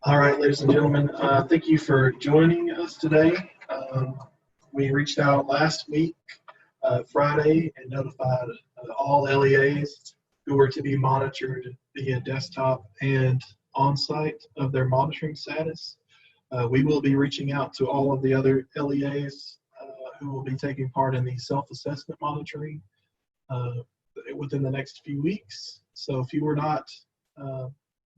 All right, ladies and gentlemen, thank you for joining us today. We reached out last week, Friday, and notified all LEAs who were to be monitored via desktop and on-site of their monitoring status. We will be reaching out to all of the other LEAs who will be taking part in the self-assessment monitoring within the next few weeks. So if you were not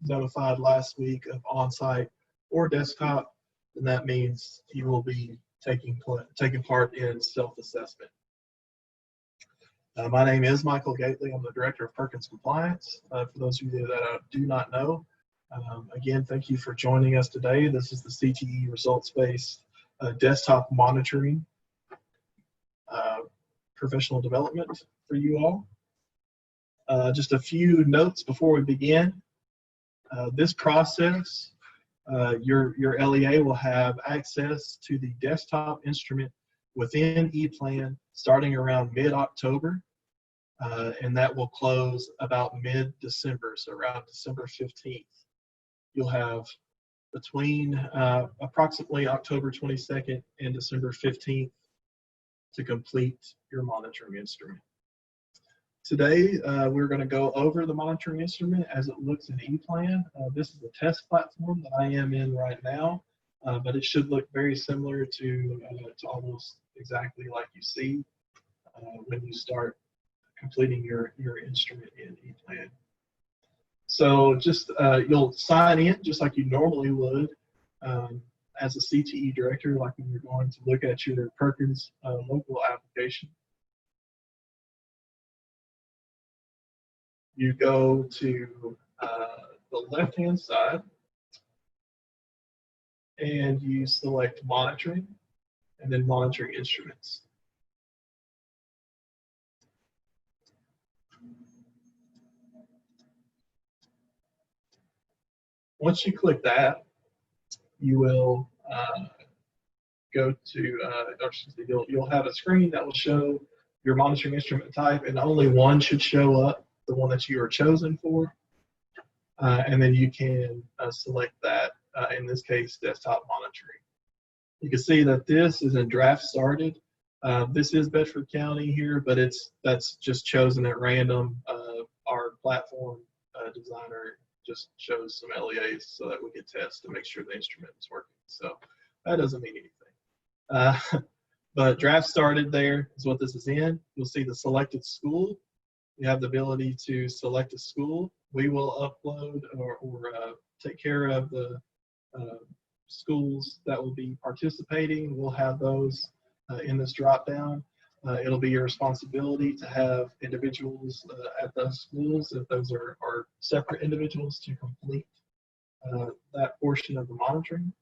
notified last week of on-site or desktop, then that means you will be taking part in self-assessment. My name is Michael Gateley. I'm the Director of Perkins Compliance. For those of you that do not know, again, thank you for joining us today. This is the CTE results-based desktop monitoring professional development for you all. Just a few notes before we begin. This process, your LEA will have access to the desktop instrument within ePlan starting around mid-October, and that will close about mid-December, so around December 15th. You'll have between approximately October 22nd and December 15th to complete your monitoring instrument. Today, we're going to go over the monitoring instrument as it looks in ePlan. This is a test platform that I am in right now, but it should look very similar to almost exactly like you see when you start completing your instrument in ePlan. So just you'll sign in just like you normally would as a CTE director, like when you're going to look at your Perkins local application. You go to the left-hand side and you select monitoring and then monitoring instruments. Once you click that, you will go to, you'll have a screen that will show your monitoring instrument type, and only one should show up, the one that you are chosen for, and then you can select that, in this case, desktop monitoring. You can see that this is in draft started. This is Bedford County here, but that's just chosen at random. Our platform designer just chose some LEAs so that we could test to make sure the instrument is working. So that doesn't mean anything. But draft started there is what this is in. You'll see the selected school. You have the ability to select a school. We will upload or take care of the schools that will be participating. We'll have those in this drop down. It'll be your responsibility to have individuals at those schools, if those are separate individuals, to complete that portion of the monitoring.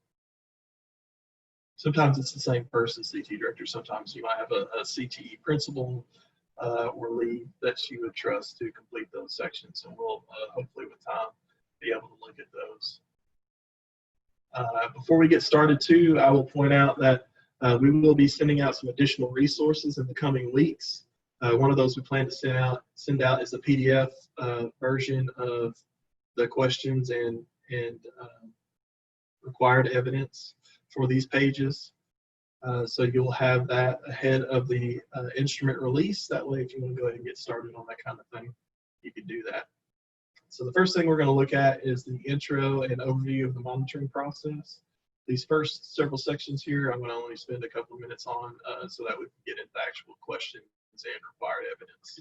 Sometimes it's the same person, CTE director. Sometimes you might have a CTE principal or lead that you would trust to complete those sections, and we'll hopefully with time be able to look at those. Before we get started too, I will point out that we will be sending out some additional resources in the coming weeks. One of those we plan to send out is a PDF version of the questions and required evidence for these pages. So you'll have that ahead of the instrument release. That way, if you want to go ahead and get started on that kind of thing, you can do that. So the first thing we're going to look at is the intro and overview of the monitoring process. These first several sections here, I'm going to only spend a couple of minutes on so that we can get into actual questions and required evidence.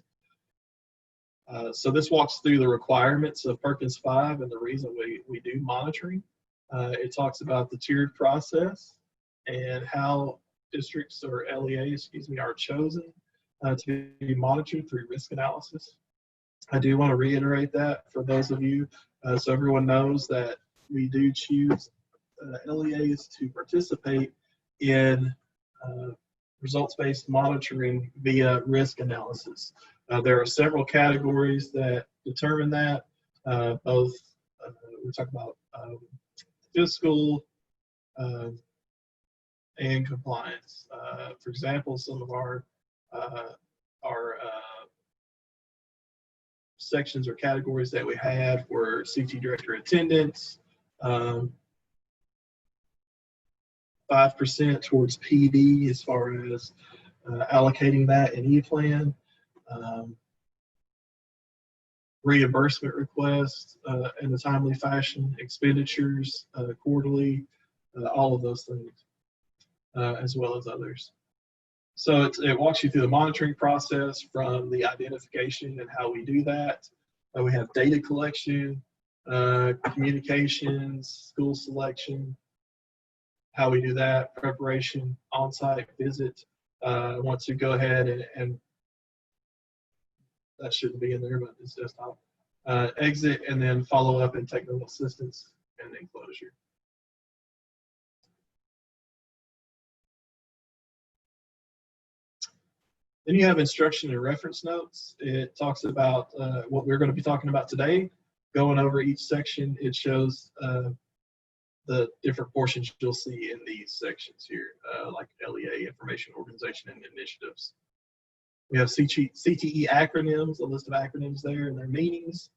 So this walks through the requirements of Perkins 5 and the reason we do monitoring. It talks about the tiered process and how districts or LEAs, are chosen to be monitored through risk analysis. I do want to reiterate that for those of you, so everyone knows that we do choose LEAs to participate in results-based monitoring via risk analysis. There are several categories that determine that. Both we talk about fiscal and compliance. For example, some of our sections or categories that we had were CT director attendance, 5% towards PD as far as allocating that in E-Plan. Reimbursement requests in a timely fashion, expenditures quarterly, all of those things, as well as others. So it walks you through the monitoring process from the identification and how we do that. We have data collection, communications, school selection, how we do that, preparation, on-site visit. Once you go ahead and that shouldn't be in there, but it's desktop. Exit, and then follow up and technical assistance, and then closure. Then you have instruction and reference notes. It talks about what we're going to be talking about today. Going over each section, it shows the different portions you'll see in these sections here, like LEA, information, organization, and initiatives. We have CTE acronyms, a list of acronyms there and their meanings.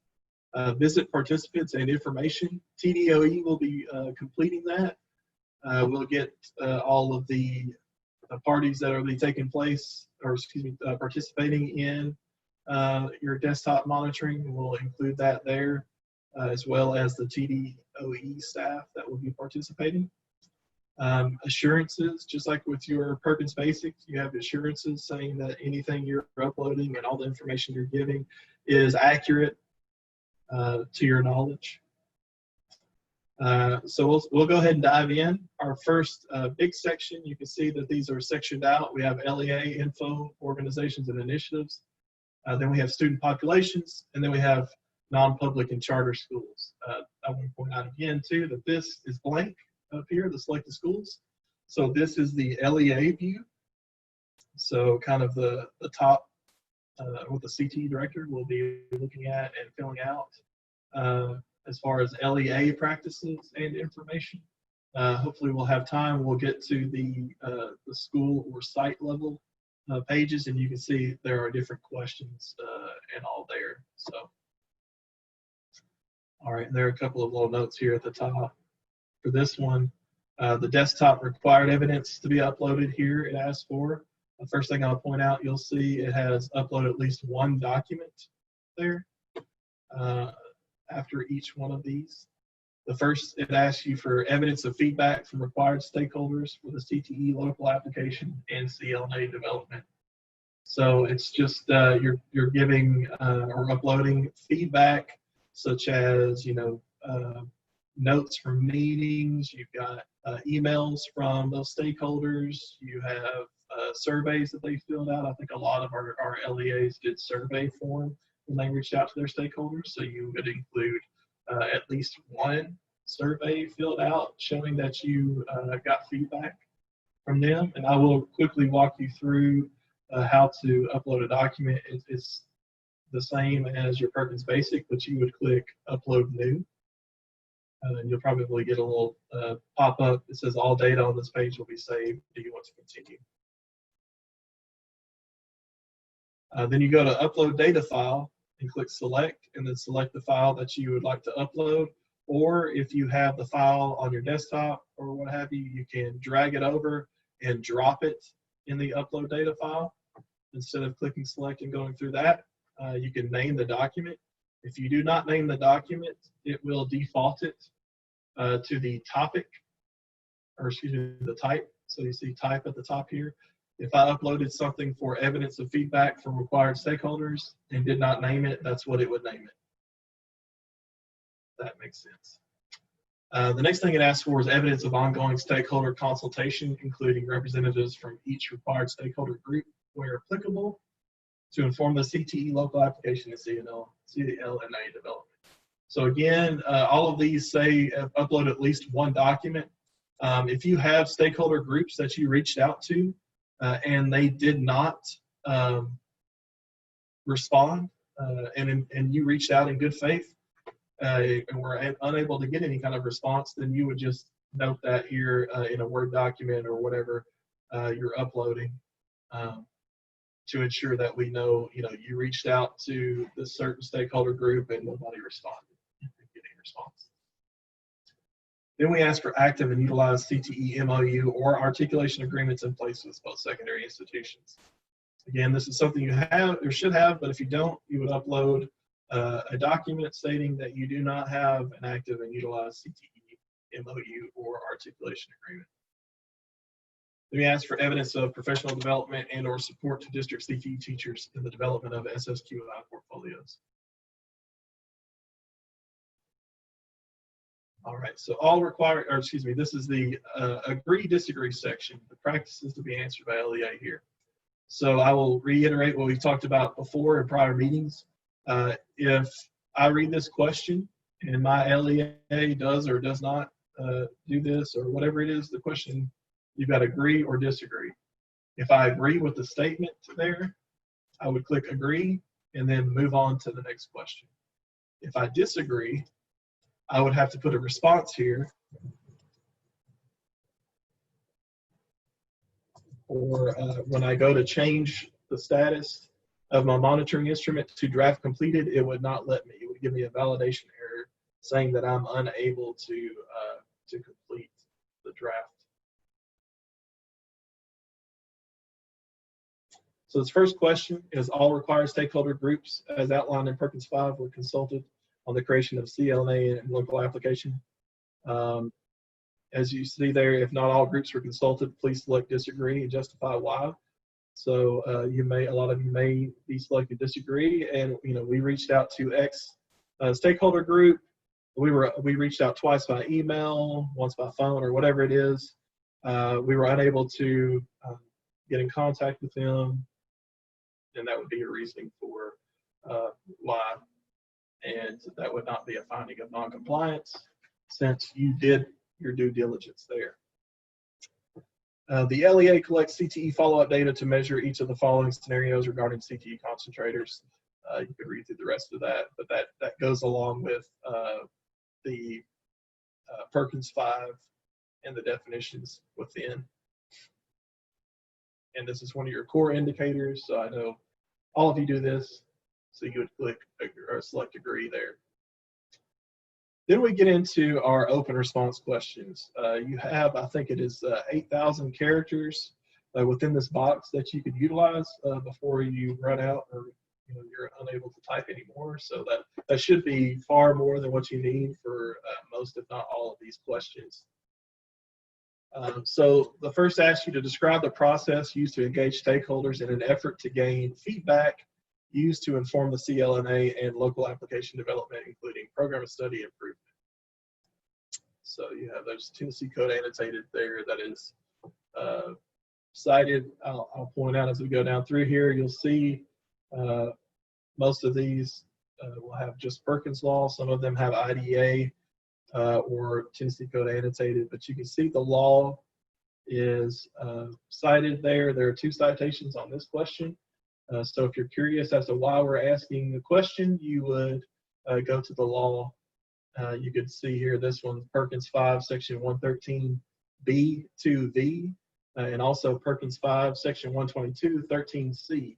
Visit participants and information. TDOE will be completing that. We'll get all of the parties that will be taking place, or excuse me, participating in your desktop monitoring. We'll include that there, as well as the TDOE staff that will be participating. Assurances, just like with your Perkins Basics, you have assurances saying that anything you're uploading and all the information you're giving is accurate to your knowledge. So we'll go ahead and dive in. Our first big section, you can see that these are sectioned out. We have LEA, info, organizations, and initiatives. Then we have student populations, and then we have non-public and charter schools. I want to point out again, too, that this is blank up here, the selected schools. So this is the LEA view. So kind of the top, what the CTE director will be looking at and filling out as far as LEA practices and information. Hopefully we'll have time. We'll get to the school or site level pages, and you can see there are different questions and all there. So, all right, and there are a couple of little notes here at the top. For this one, the desktop required evidence to be uploaded here, it asks for. The first thing I'll point out, you'll see it has upload at least one document there after each one of these. The first, it asks you for evidence of feedback from required stakeholders for the CTE local application and CLNA development. So it's just you're giving or uploading feedback, such as notes from meetings. You've got emails from those stakeholders. You have surveys that they filled out. I think a lot of our LEAs did survey form when they reached out to their stakeholders. So you would include at least one survey filled out showing that you got feedback from them. And I will quickly walk you through how to upload a document. It's the same as your Perkins Basic, but you would click Upload New. And you'll probably get a little pop-up that says all data on this page will be saved. Do you want to continue? Then you go to Upload Data File and click Select, and then select the file that you would like to upload. Or if you have the file on your desktop or what have you, you can drag it over and drop it in the Upload Data File. Instead of clicking Select and going through that, you can name the document. If you do not name the document, it will default it to the topic, or excuse me, the type. So you see type at the top here. If I uploaded something for evidence of feedback from required stakeholders and did not name it, that's what it would name it. That makes sense. The next thing it asks for is evidence of ongoing stakeholder consultation, including representatives from each required stakeholder group where applicable, to inform the CTE local application and CLNA development. So again, all of these say upload at least one document. If you have stakeholder groups that you reached out to and they did not respond, and you reached out in good faith and were unable to get any kind of response, then you would just note that here in a Word document or whatever you're uploading. To ensure that we know, you reached out to this certain stakeholder group and nobody responded. Getting a response. Then we ask for active and utilized CTE MOU or articulation agreements in place with post-secondary institutions. Again, this is something you have or should have, but if you don't, you would upload a document stating that you do not have an active and utilized CTE MOU or articulation agreement. Then we ask for evidence of professional development and or support to district CTE teachers in the development of SSQI portfolios. All right, so all required, or excuse me, this is the agree, disagree section, the practices to be answered by LEA here. So I will reiterate what we've talked about before in prior meetings. If I read this question and my LEA does or does not do this or whatever it is, the question, you've got agree or disagree. If I agree with the statement there, I would click agree and then move on to the next question. If I disagree, I would have to put a response here, or when I go to change the status of my monitoring instrument to draft completed, it would not let me. It would give me a validation error saying that I'm unable to complete the draft. So this first question is, all required stakeholder groups as outlined in Perkins 5 were consulted on the creation of CLNA and local application. As you see there, if not all groups were consulted, please select disagree and justify why. So a lot of you may be selected disagree, and we reached out to X stakeholder group. We reached out twice by email, once by phone, or whatever it is. We were unable to get in contact with them, and that would be a reasoning for why. And that would not be a finding of noncompliance since you did your due diligence there. The LEA collects CTE follow-up data to measure each of the following scenarios regarding CTE concentrators. You could read through the rest of that, but that goes along with the Perkins 5 and the definitions within. And this is one of your core indicators, so I know all of you do this. So you would click or select agree there. Then we get into our open response questions. You have, I think it is 8,000 characters within this box that you could utilize before you run out or you're unable to type anymore. So that should be far more than what you need for most, if not all, of these questions. So the first asks you to describe the process used to engage stakeholders in an effort to gain feedback used to inform the CLNA and local application development, including program of study improvement. So you have those Tennessee code annotated there that is cited. I'll point out as we go down through here, you'll see most of these will have just Perkins law. Some of them have IDA or Tennessee code annotated, but you can see the law is cited there. There are 2 citations on this question. So if you're curious as to why we're asking the question, you would go to the law. You could see here this one, Perkins 5, section 113B to V, and also Perkins 5, section 122, 13C.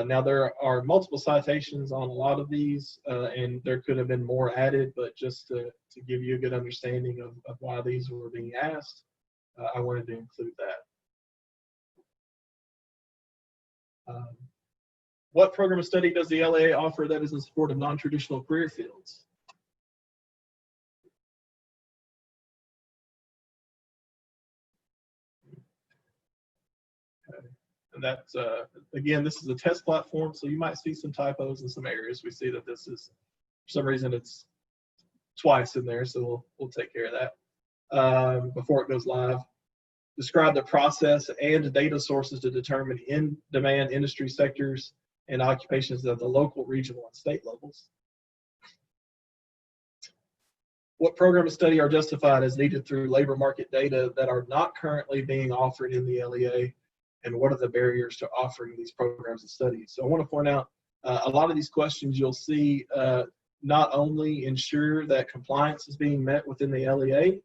Now there are multiple citations on a lot of these, and there could have been more added, but just to give you a good understanding of why these were being asked, I wanted to include that. What program of study does the LEA offer that is in support of non-traditional career fields? Okay. And that's, again, this is a test platform, so you might see some typos in some areas. We see that this is, for some reason, it's twice in there, so we'll take care of that before it goes live. Describe the process and data sources to determine in-demand industry sectors and occupations at the local, regional, and state levels. What program of study are justified as needed through labor market data that are not currently being offered in the LEA, and what are the barriers to offering these programs of study? So I want to point out a lot of these questions you'll see not only ensure that compliance is being met within the LEA,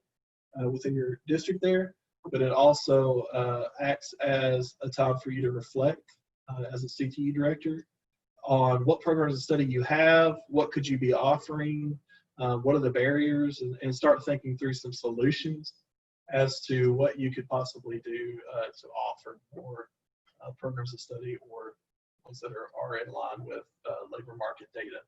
within your district there, but it also acts as a time for you to reflect as a CTE director on what programs of study you have, what could you be offering, what are the barriers, and start thinking through some solutions as to what you could possibly do to offer more programs of study or ones that are in line with labor market data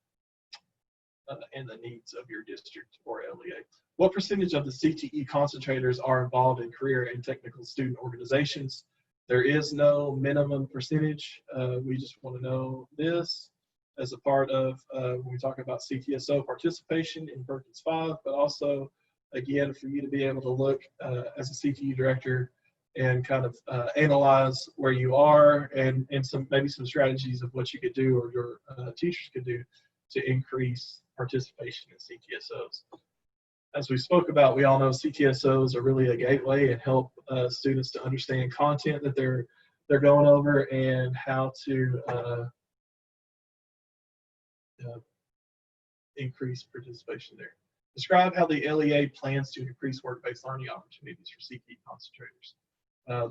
and the needs of your district or LEA. What percentage of the CTE concentrators are involved in career and technical student organizations? There is no minimum percentage. We just want to know this as a part of when we talk about CTSO participation in Perkins 5, but also, again, for you to be able to look as a CTE director and kind of analyze where you are and maybe some strategies of what you could do or your teachers could do to increase participation in CTSOs. As we spoke about, we all know CTSOs are really a gateway and help students to understand content that they're going over and how to increase participation there. Describe how the LEA plans to increase work-based learning opportunities for CTE concentrators.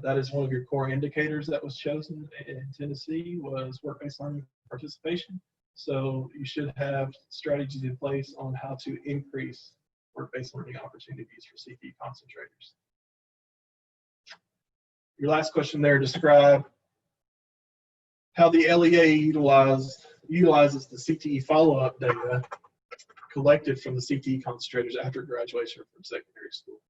That is one of your core indicators that was chosen in Tennessee, was work-based learning participation. So you should have strategies in place on how to increase work-based learning opportunities for CTE concentrators. Your last question there, describe how the LEA utilizes the CTE follow-up data collected from the CTE concentrators after graduation from secondary school.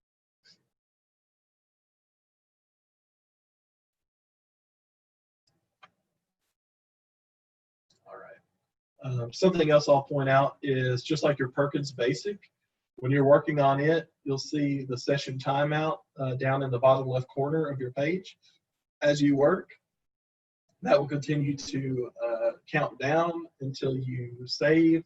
All right. Something else I'll point out is, just like your Perkins Basic, when you're working on it, you'll see the session timeout down in the bottom left corner of your page. As you work, that will continue to count down until you save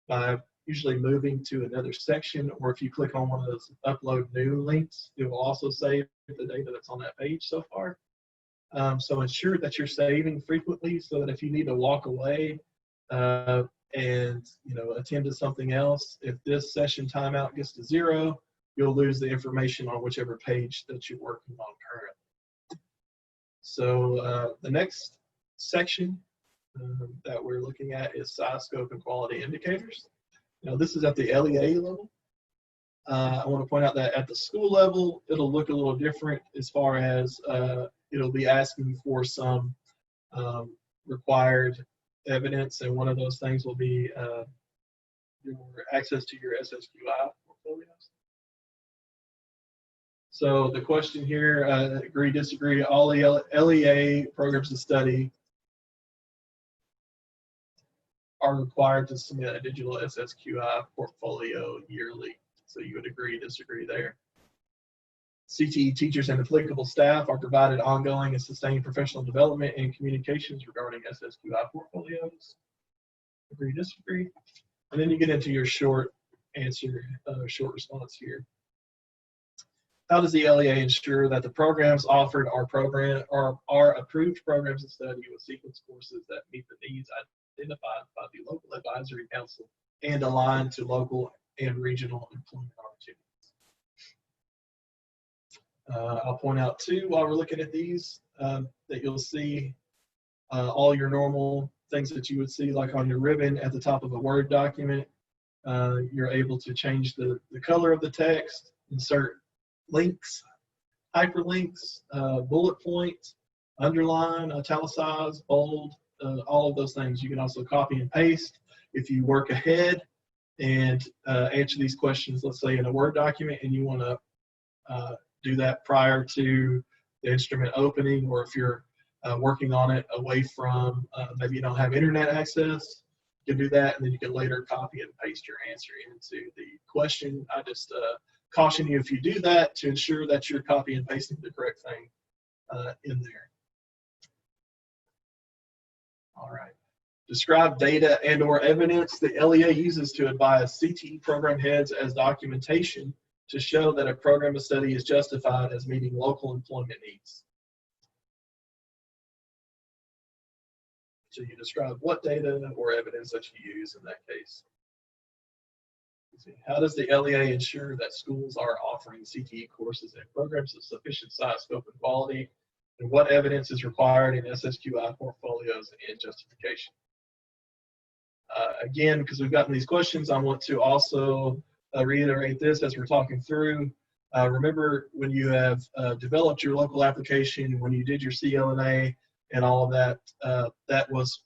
by usually moving to another section, or if you click on one of those upload new links, it will also save the data that's on that page so far. So ensure that you're saving frequently so that if you need to walk away and attend to something else, if this session timeout gets to 0, you'll lose the information on whichever page that you're working on currently. So the next section that we're looking at is size, scope, and quality indicators. Now this is at the LEA level. I want to point out that at the school level, it'll look a little different as far as it'll be asking for some required evidence, and one of those things will be your access to your SSQI portfolios. So the question here, agree, disagree, all the LEA programs of study are required to submit a digital SSQI portfolio yearly. So you would agree, disagree there. CTE teachers and applicable staff are provided ongoing and sustained professional development and communications regarding SSQI portfolios. Agree, disagree. And then you get into your short answer, short response here. How does the LEA ensure that the programs offered are approved programs of study with sequence courses that meet the needs identified by the local advisory council and align to local and regional employment opportunities? I'll point out too, while we're looking at these, that you'll see all your normal things that you would see, like on your ribbon at the top of a Word document. You're able to change the color of the text, insert links, hyperlinks, bullet points, underline, italicize, bold, all of those things. You can also copy and paste if you work ahead and answer these questions, let's say in a Word document, and you want to do that prior to the instrument opening, or if you're working on it away from, maybe you don't have internet access, you can do that, and then you can later copy and paste your answer into the question. I just caution you, if you do that, to ensure that you're copy and pasting the correct thing in there. All right. Describe data and or evidence the LEA uses to advise CTE program heads as documentation to show that a program of study is justified as meeting local employment needs. So you describe what data or evidence that you use in that case. How does the LEA ensure that schools are offering CTE courses and programs of sufficient size, scope, and quality? And what evidence is required in SSQI portfolios and justification? Again, because we've gotten these questions, I want to also reiterate this as we're talking through. Remember, when you have developed your local application, when you did your CLNA and all of that, that was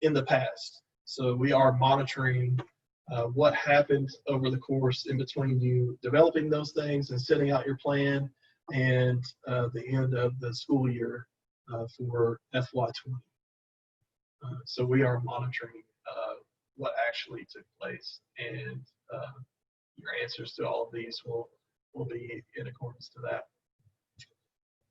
in the past. So we are monitoring what happened over the course in between you developing those things and setting out your plan and the end of the school year for FY20. So we are monitoring what actually took place, and your answers to all of these will be in accordance to that.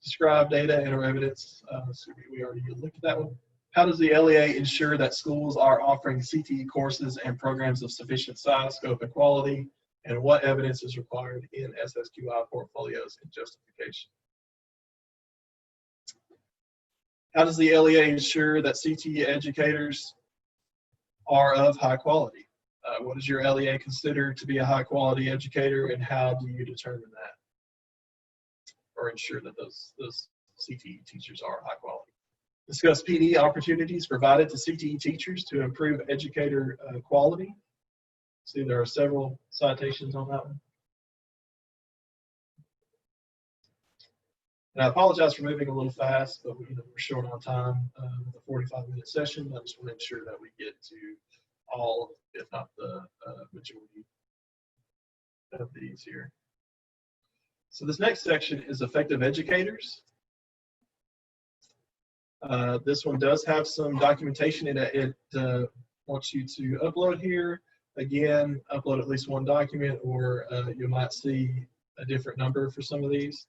Describe data and or evidence. So we already looked at that one. How does the LEA ensure that schools are offering CTE courses and programs of sufficient size, scope, and quality? And what evidence is required in SSQI portfolios and justification? How does the LEA ensure that CTE educators are of high quality? What does your LEA consider to be a high quality educator, and how do you determine that or ensure that those CTE teachers are high quality? Discuss PD opportunities provided to CTE teachers to improve educator quality. See, there are several citations on that one. And I apologize for moving a little fast, but we're short on time with a 45-minute session. I just want to ensure that we get to all, if not the majority of these here. So this next section is effective educators. This one does have some documentation in it. It wants you to upload here. Again, upload at least one document, or you might see a different number for some of these.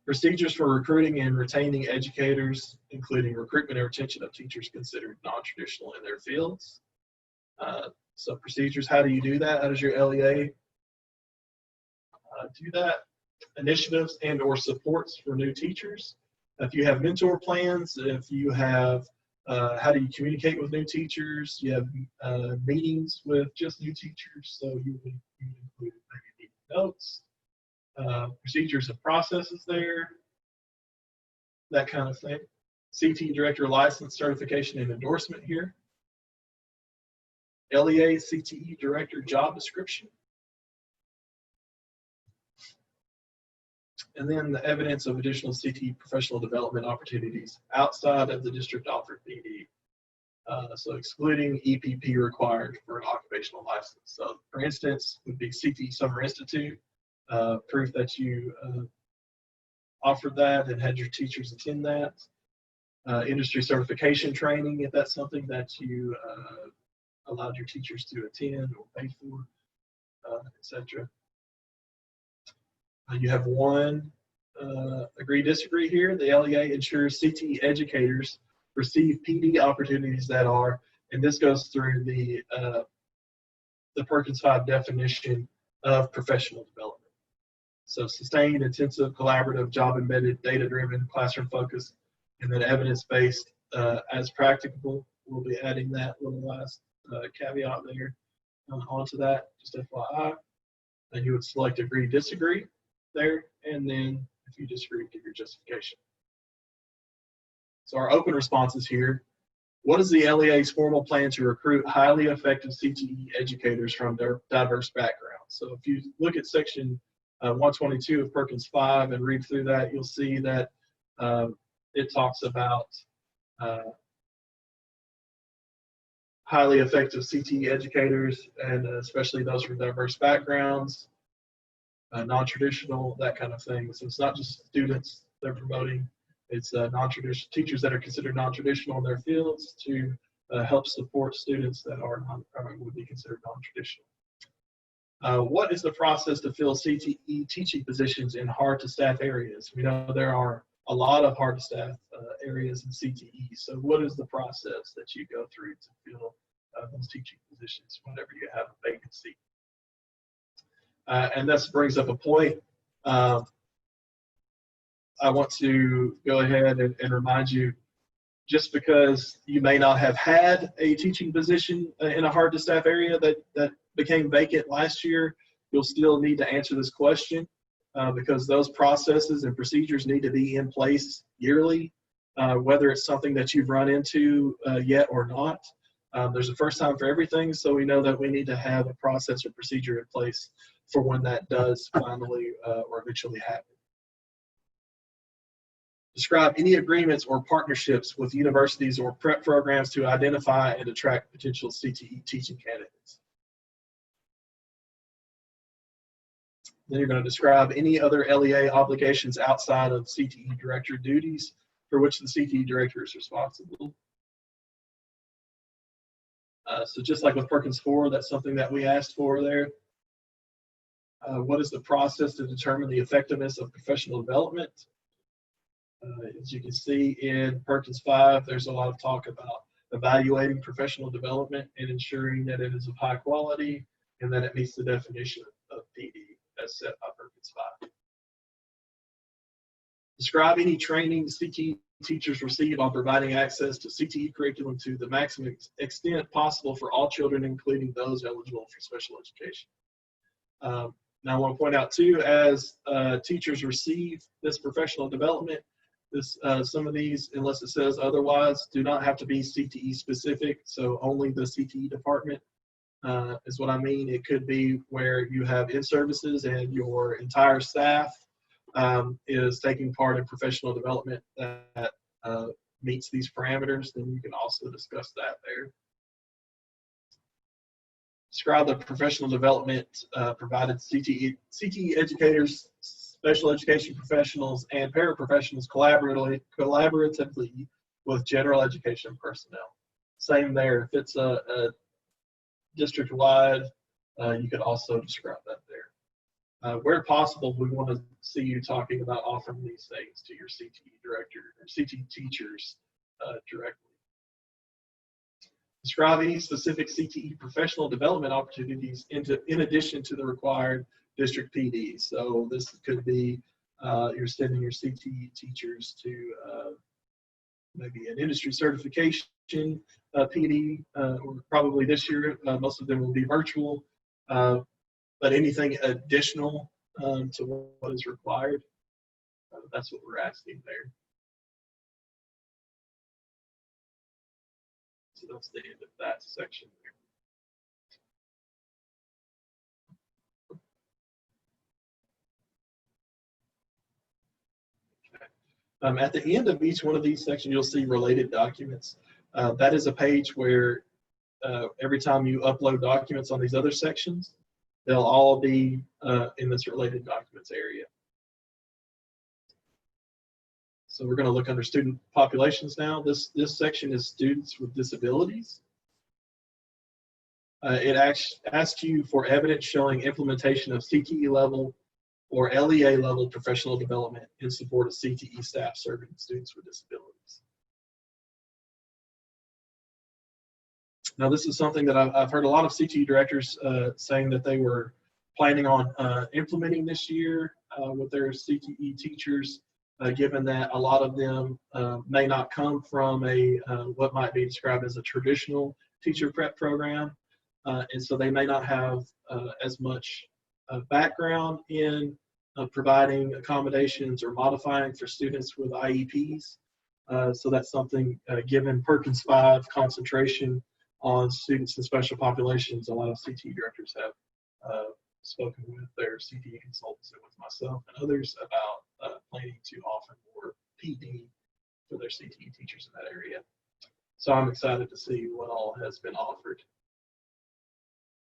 Procedures for recruiting and retaining educators, including recruitment and retention of teachers considered non-traditional in their fields. So procedures, how do you do that? How does your LEA do that? Initiatives and or supports for new teachers. If you have mentor plans, if you have, how do you communicate with new teachers? You have meetings with just new teachers, so you would include maybe notes. Procedures and processes there, that kind of thing. CTE Director License Certification and Endorsement here. LEA CTE Director Job Description. And then the evidence of additional CTE professional development opportunities outside of the district offered PD. So excluding EPP required for an occupational license. So for instance, would be CTE Summer Institute. Proof that you offered that and had your teachers attend that. Industry certification training, if that's something that you allowed your teachers to attend or pay for, etc. You have one agree disagree here. The LEA ensures CTE educators receive PD opportunities that are, and this goes through the Perkins 5 definition of professional development. So sustained, intensive, collaborative, job-embedded, data-driven, classroom-focused, and then evidence-based as practicable. We'll be adding that little last caveat there onto that, just FYI. And you would select agree, disagree there, and then if you disagree, give your justification. So our open responses here. What is the LEA's formal plan to recruit highly effective CTE educators from diverse backgrounds? So if you look at section 122 of Perkins 5 and read through that, you'll see that it talks about highly effective CTE educators, and especially those from diverse backgrounds, non-traditional, that kind of thing. So it's not just students they're promoting, it's non-traditional teachers that are considered non-traditional in their fields to help support students that are would be considered non-traditional. What is the process to fill CTE teaching positions in hard-to-staff areas? We know there are a lot of hard-to-staff areas in CTE. So what is the process that you go through to fill those teaching positions whenever you have a vacancy? And this brings up a point. I want to go ahead and remind you, just because you may not have had a teaching position in a hard-to-staff area that became vacant last year, you'll still need to answer this question because those processes and procedures need to be in place yearly whether it's something that you've run into yet or not. There's a first time for everything, so we know that we need to have a process or procedure in place for when that does finally or eventually happen. Describe any agreements or partnerships with universities or prep programs to identify and attract potential CTE teaching candidates. Then you're going to describe any other LEA obligations outside of CTE director duties for which the CTE director is responsible. So just like with Perkins 4, that's something that we asked for there. What is the process to determine the effectiveness of professional development? As you can see in Perkins 5, there's a lot of talk about evaluating professional development and ensuring that it is of high quality and that it meets the definition of PD as set by Perkins 5. Describe any training CTE teachers receive on providing access to CTE curriculum to the maximum extent possible for all children, including those eligible for special education. Now I want to point out too, as teachers receive this professional development, some of these, unless it says otherwise, do not have to be CTE specific, so only the CTE department is what I mean. It could be where you have in-services and your entire staff is taking part in professional development that meets these parameters, then you can also discuss that there. Describe the professional development provided CTE educators, special education professionals, and paraprofessionals collaboratively with general education personnel. Same there. If it's a district-wide, you could also describe that there. Where possible, we want to see you talking about offering these things to your CTE director or CTE teachers directly. Describe any specific CTE professional development opportunities in addition to the required district PD. So this could be you're sending your CTE teachers to maybe an industry certification PD, or probably this year, most of them will be virtual, but anything additional to what is required, that's what we're asking there. So that's the end of that section there. Okay. At the end of each one of these sections, you'll see related documents. That is a page where every time you upload documents on these other sections, they'll all be in this related documents area. So we're going to look under student populations now. This section is students with disabilities. It asks you for evidence showing implementation of CTE level or LEA level professional development in support of CTE staff serving students with disabilities. Now, this is something that I've heard a lot of CTE directors saying that they were planning on implementing this year with their CTE teachers, given that a lot of them may not come from a what might be described as a traditional teacher prep program, and so they may not have as much background in providing accommodations or modifying for students with IEPs. So that's something, given Perkins 5 concentration on students in special populations, a lot of CTE directors have spoken with their CTE consultants and with myself and others about planning to offer more PD for their CTE teachers in that area. So I'm excited to see what all has been offered.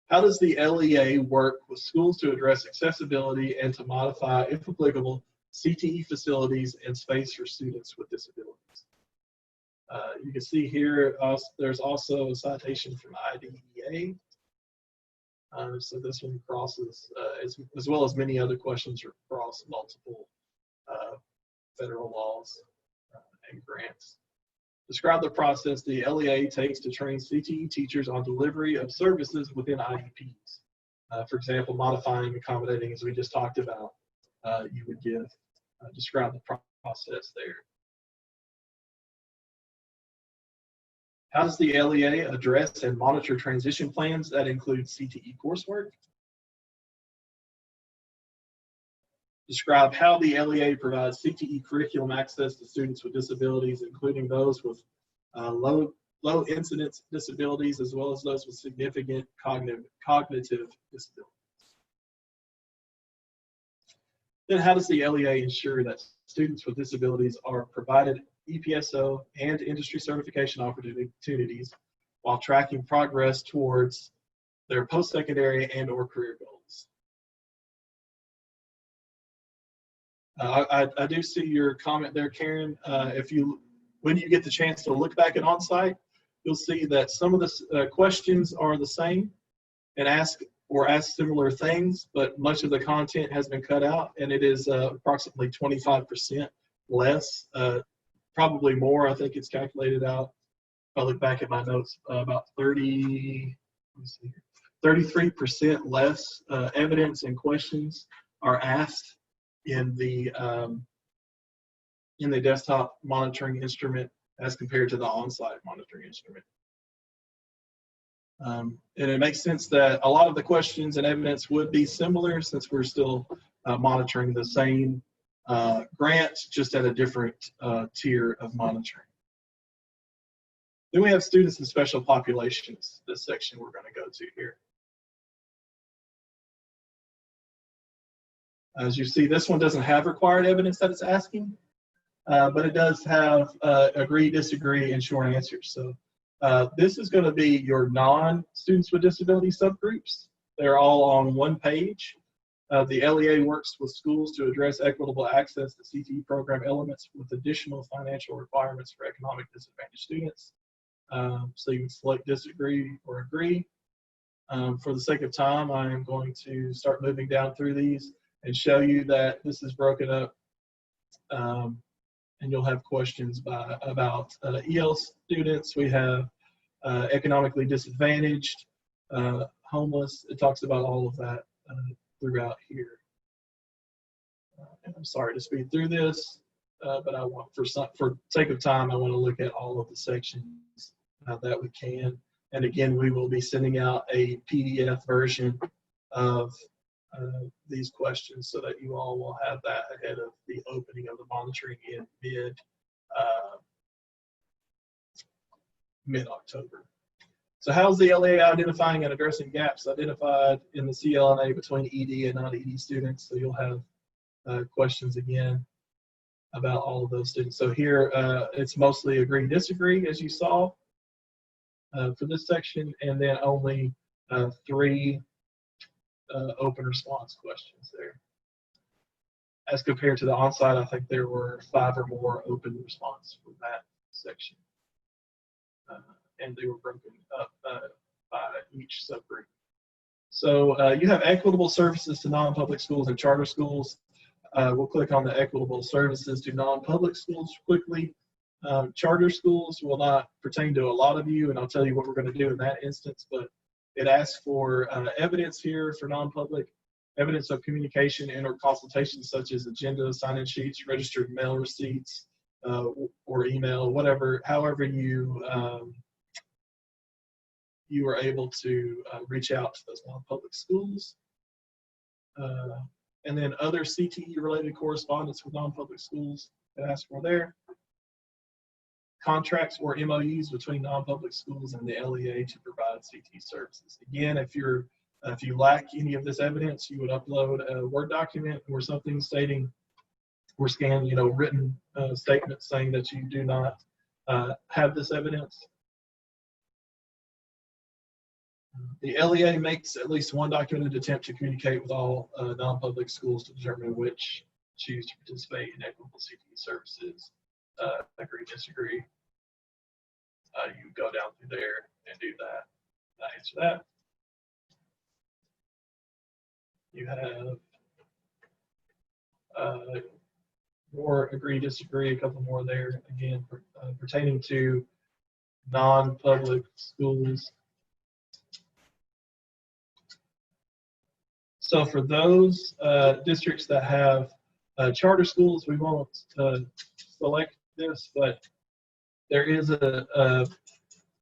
How does the LEA work with schools to address accessibility and to modify, if applicable, CTE facilities and space for students with disabilities? You can see here, there's also a citation from IDEA. So this one crosses, as well as many other questions, across multiple federal laws and grants. Describe the process the LEA takes to train CTE teachers on delivery of services within IEPs. For example, modifying, accommodating, as we just talked about, you would describe the process there. How does the LEA address and monitor transition plans that include CTE coursework? describe how the LEA provides CTE curriculum access to students with disabilities, including those with low incidence disabilities, as well as those with significant cognitive disabilities. Then how does the LEA ensure that students with disabilities are provided EPSO and industry certification opportunities while tracking progress towards their post-secondary and or career goals? I do see your comment there, Karen. When you get the chance to look back at onsite, you'll see that some of the questions are the same and ask similar things, but much of the content has been cut out, and it is approximately 25% less, probably more. I think it's calculated out. If I look back at my notes, about 33% less evidence and questions are asked in the desktop monitoring instrument as compared to the on-site monitoring instrument. And it makes sense that a lot of the questions and evidence would be similar since we're still monitoring the same grant, just at a different tier of monitoring. Then we have students in special populations, this section we're going to go to here. As you see, this one doesn't have required evidence that it's asking, but it does have agree, disagree, and short answers. So this is going to be your non-students with disability subgroups. They're all on one page. The LEA works with schools to address equitable access to CTE program elements with additional financial requirements for economic disadvantaged students. So you can select disagree or agree. For the sake of time, I am going to start moving down through these and show you that this is broken up, and you'll have questions about EL students. We have economically disadvantaged, homeless. It talks about all of that throughout here. And I'm sorry to speed through this, but I want, for sake of time, I want to look at all of the sections that we can. And again, we will be sending out a PDF version of these questions so that you all will have that ahead of the opening of the monitoring in mid-October. So how's the LEA identifying and addressing gaps identified in the CLNA between ED and non-ED students? So you'll have questions again about all of those students. So here it's mostly agree, disagree, as you saw for this section, and then only 3 open response questions there. As compared to the on-site, I think there were 5 or more open response for that section. And they were broken up by each subgroup. So you have equitable services to non-public schools and charter schools. We'll click on the equitable services to non-public schools quickly. Charter schools will not pertain to a lot of you, and I'll tell you what we're going to do in that instance, but it asks for evidence here for non-public, evidence of communication and or consultations such as agendas, sign-in sheets, registered mail receipts, or email, whatever, however you were able to reach out to those non-public schools. And then other CTE-related correspondence with non-public schools that ask for there. Contracts or MOUs between non-public schools and the LEA to provide CTE services. Again, if you lack any of this evidence, you would upload a Word document or something stating, or scan, written statements saying that you do not have this evidence. The LEA makes at least one documented attempt to communicate with all non-public schools to determine which choose to participate in equitable CTE services. Agree, disagree. You go down through there and do that. Answer that. You have more agree, disagree, a couple more there, again, pertaining to non-public schools. So for those districts that have charter schools, we won't select this, but there is an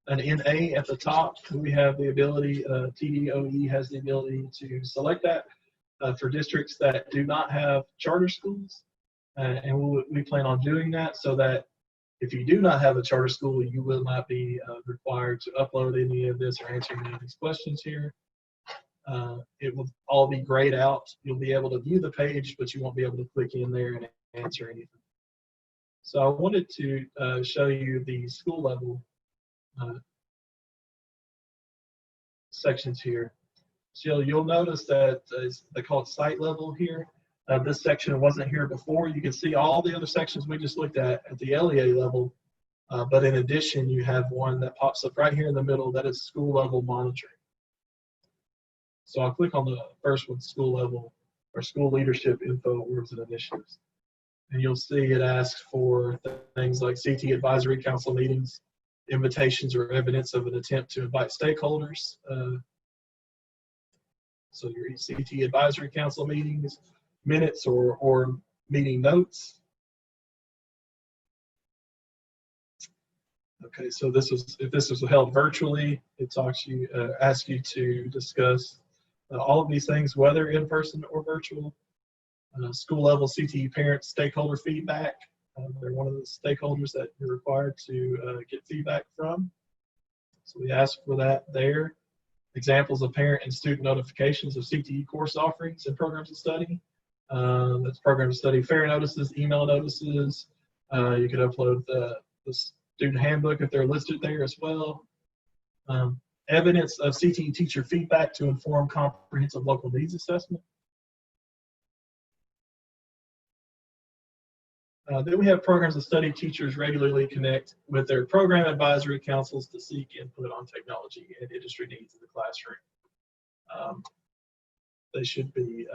NA at the top. We have the ability, TDOE has the ability to select that. for districts that do not have charter schools, and we plan on doing that so that if you do not have a charter school, you will not be required to upload any of this or answer any of these questions here. It will all be grayed out. You'll be able to view the page, but you won't be able to click in there and answer anything. So I wanted to show you the school level sections here. So you'll notice that they call it site level here. This section wasn't here before. You can see all the other sections we just looked at the LEA level, but in addition, you have one that pops up right here in the middle that is school level monitoring. So I'll click on the first one, school level or school leadership info, awards and initiatives. And you'll see it asks for things like CT advisory council meetings, invitations or evidence of an attempt to invite stakeholders. So your CT advisory council meetings, minutes or meeting notes. Okay, so if this was held virtually, it asks you to discuss all of these things, whether in person or virtual. School level CTE parent stakeholder feedback. They're one of the stakeholders that you're required to get feedback from. So we ask for that there. Examples of parent and student notifications of CTE course offerings and programs of study. That's program of study fair notices, email notices. You could upload the student handbook if they're listed there as well. Evidence of CTE teacher feedback to inform comprehensive local needs assessment. Then we have programs of study teachers regularly connect with their program advisory councils to seek input on technology and industry needs in the classroom. They should be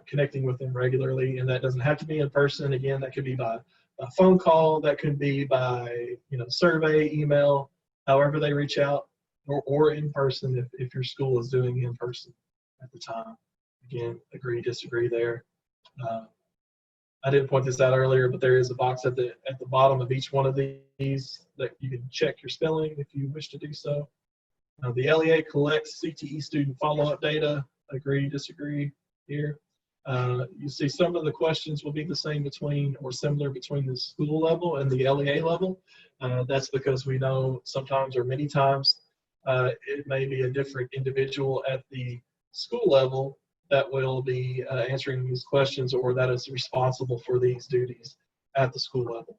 connecting with them regularly, and that doesn't have to be in person. Again, that could be by a phone call, that could be by survey, email, however they reach out, or in person if your school is doing in person at the time. Again, agree, disagree there. I didn't point this out earlier, but there is a box at the bottom of each one of these that you can check your spelling if you wish to do so. The LEA collects CTE student follow-up data. Agree, disagree here. You see some of the questions will be the same or similar between the school level and the LEA level. That's because we know sometimes or many times it may be a different individual at the school level that will be answering these questions or that is responsible for these duties at the school level.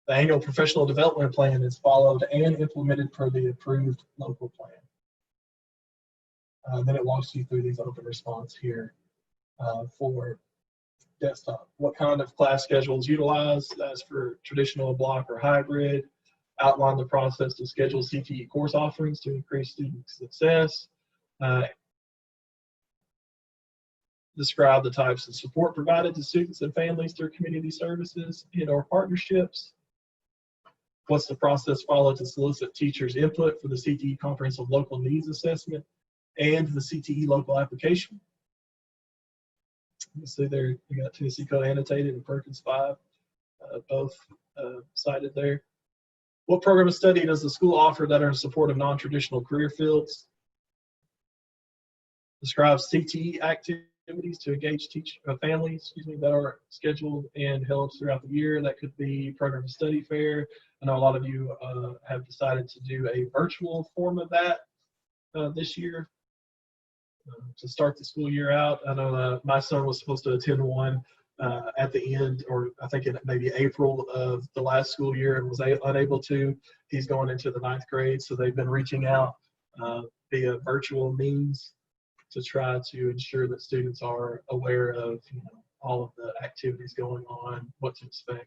The annual professional development plan is followed and implemented per the approved local plan. Then it walks you through these open response here for desktop. What kind of class schedules utilized as for traditional, block, or hybrid? Outline the process to schedule CTE course offerings to increase student success. Describe the types of support provided to students and families through community services and/or partnerships. What's the process followed to solicit teachers' input for the CTE Comprehensive Local Needs Assessment and the CTE local application? You see there, you got Tennessee Code annotated and Perkins 5, both cited there. What program of study does the school offer that are in support of non-traditional career fields? Describe CTE activities to engage families that are scheduled and held throughout the year. That could be program of study fair. I know a lot of you have decided to do a virtual form of that this year to start the school year out. I know my son was supposed to attend one at the end, or I think in maybe April of the last school year, and was unable to. He's going into the 9th grade, so they've been reaching out via virtual means to try to ensure that students are aware of all of the activities going on, what to expect.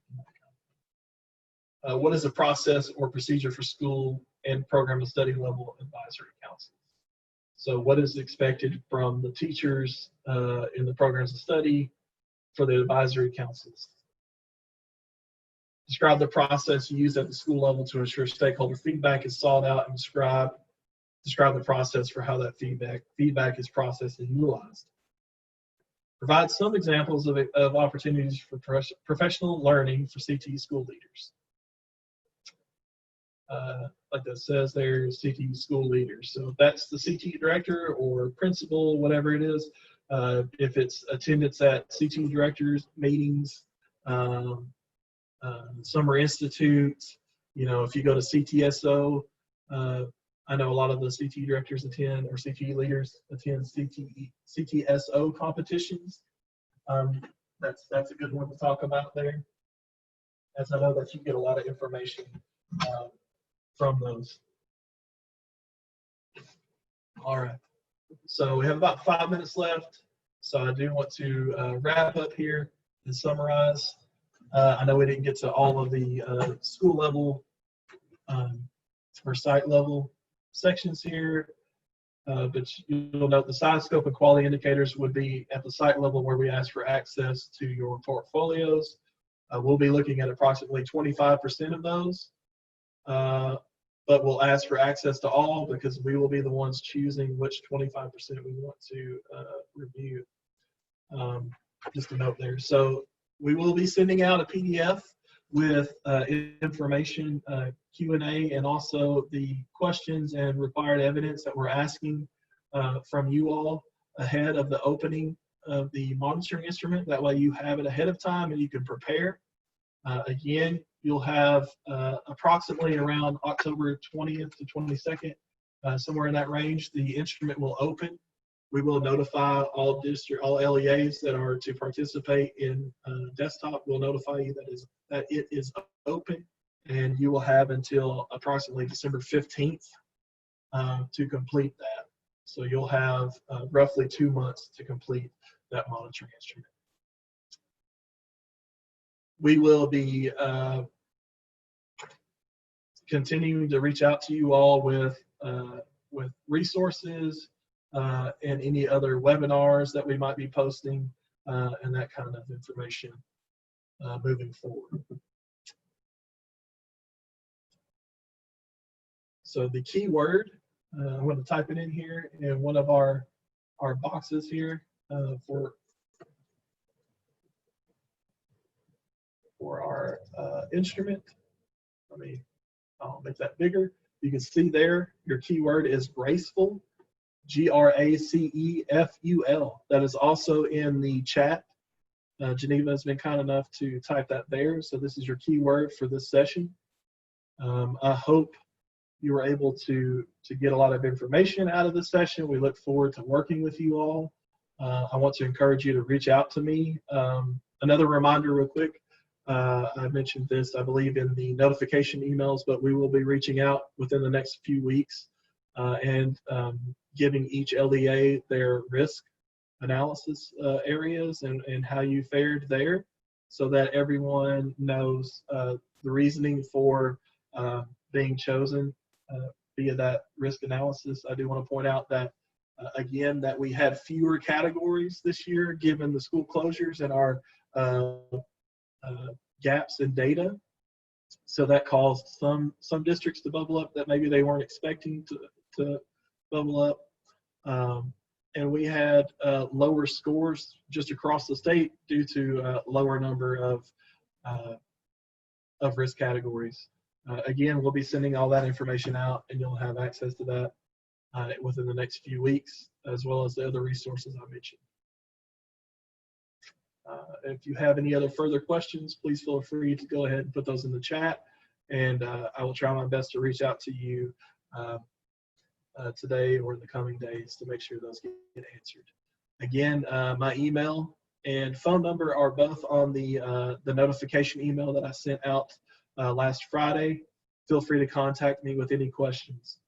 What is the process or procedure for school and program and study level advisory councils? So what is expected from the teachers in the programs of study for the advisory councils? Describe the process used at the school level to ensure stakeholder feedback is sought out, and describe the process for how that feedback is processed and utilized. Provide some examples of opportunities for professional learning for CTE school leaders. like that says there, CTE school leaders. So if that's the CTE director or principal, whatever it is, if it's attendance at CTE directors meetings, summer institutes, if you go to CTSO, I know a lot of the CTE directors attend, or CTE leaders attend CTSO competitions. That's a good one to talk about there, as I know that you get a lot of information from those. All right, so we have about 5 minutes left, so I do want to wrap up here and summarize. I know we didn't get to all of the school level or site level sections here, but you'll note the size, scope, and quality indicators would be at the site level where we ask for access to your portfolios. We'll be looking at approximately 25% of those, but we'll ask for access to all because we will be the ones choosing which 25% we want to review. Just a note there. So we will be sending out a PDF with information, Q&A, and also the questions and required evidence that we're asking from you all ahead of the opening of the monitoring instrument. That way you have it ahead of time and you can prepare. Again, you'll have approximately around October 20th to 22nd, somewhere in that range, the instrument will open. We will notify all LEAs that are to participate in desktop. We'll notify you that it is open, and you will have until approximately December 15th to complete that. So you'll have roughly 2 months to complete that monitoring instrument. We will be continuing to reach out to you all with resources and any other webinars that we might be posting and that kind of information moving forward. So the keyword, I'm going to type it in here in one of our boxes here for our instrument. I'll make that bigger. You can see there, your keyword is graceful, Graceful. That is also in the chat. Geneva has been kind enough to type that there. So this is your keyword for this session. I hope you were able to get a lot of information out of this session. We look forward to working with you all. I want to encourage you to reach out to me. Another reminder real quick, I mentioned this, I believe, in the notification emails, but we will be reaching out within the next few weeks and giving each LEA their risk analysis areas and how you fared there, so that everyone knows the reasoning for being chosen via that risk analysis. I do want to point out that, again, that we had fewer categories this year given the school closures and our gaps in data. So that caused some districts to bubble up that maybe they weren't expecting to bubble up. And we had lower scores just across the state due to a lower number of risk categories. Again, we'll be sending all that information out, and you'll have access to that within the next few weeks, as well as the other resources I mentioned. If you have any other further questions, please feel free to go ahead and put those in the chat, and I will try my best to reach out to you today or in the coming days to make sure those get answered. Again, my email and phone number are both on the notification email that I sent out last Friday. Feel free to contact me with any questions.